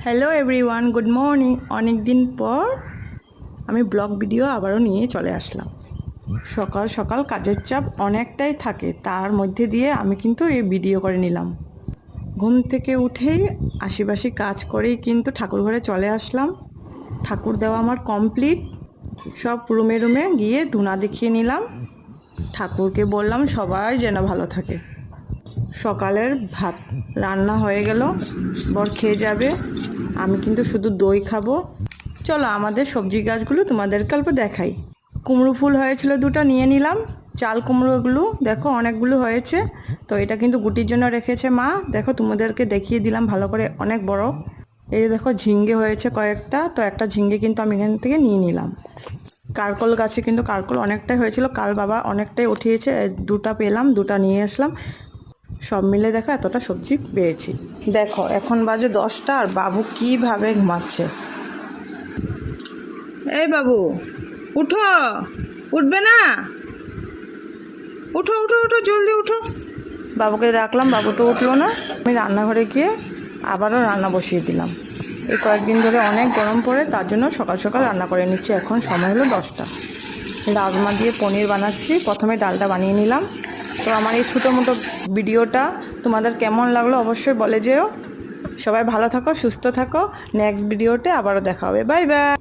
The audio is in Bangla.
Hello everyone, good morning. অনেক দিন পর আমি ব্লগ ভিডিও আবারও নিয়ে চলে আসলাম। সকাল সকাল কাজের চাপ অনেকটাই থাকে, তার মধ্যে দিয়ে আমি কিন্তু এই ভিডিও করে নিলাম। ঘুম থেকে উঠেই আশিপাশি কাজ করেই কিন্তু ঠাকুর ঘরে চলে আসলাম। ঠাকুর দেওয়া আমার কমপ্লিট। সব রুমে রুমে গিয়ে ধূনা দেখিয়ে নিলাম। ঠাকুরকে বললাম সবাই যেন ভালো থাকে। সকালের ভাত রান্না হয়ে গেল, বর খেয়ে যাবে। আমি কিন্তু শুধু দই খাবো। চলো আমাদের সবজি গাছগুলো তোমাদেরকে অল্প দেখাই। কুমড়ো ফুল হয়েছিল, দুটো নিয়ে নিলাম। চাল কুমড়োগুলো দেখো অনেকগুলো হয়েছে, তো এটা কিন্তু গুটির জন্য রেখেছে মা। দেখো তোমাদেরকে দেখিয়ে দিলাম ভালো করে, অনেক বড়। এই দেখো ঝিঙ্গে হয়েছে কয়েকটা, তো একটা ঝিঙ্গে কিন্তু আমি এখান থেকে নিয়ে নিলাম। কারকল গাছে কিন্তু কারকল অনেকটাই হয়েছিল, কাল বাবা অনেকটাই উঠিয়েছে, দুটা পেলাম, দুটা নিয়ে আসলাম। সব মিলে দেখো এতটা সবজি পেয়েছি। দেখো এখন বাজে 10টা আর বাবু কিভাবে ঘুমাচ্ছে। এই বাবু উঠো, উঠবে না? উঠো উঠো উঠো, জলদি উঠো। বাবুকে ডাকলাম, বাবু তো উঠলো না। আমি রান্নাঘরে গিয়ে আবারও রান্না বসিয়ে দিলাম। এই কয়েকদিন ধরে অনেক গরম পড়ে, তার জন্য সকাল সকাল রান্না করে নিচ্ছি। এখন সময় হলো 10টা। রাজমা দিয়ে পনির বানাচ্ছি। প্রথমে ডালটা বানিয়ে নিলাম। তো আমার এই ছোটো মোটো ভিডিওটা তোমাদের কেমন লাগলো অবশ্যই বলে যেও। সবাই ভালো থাকো, সুস্থ থাকো। নেক্সট ভিডিওতে আবারও দেখা হবে। Bye bye.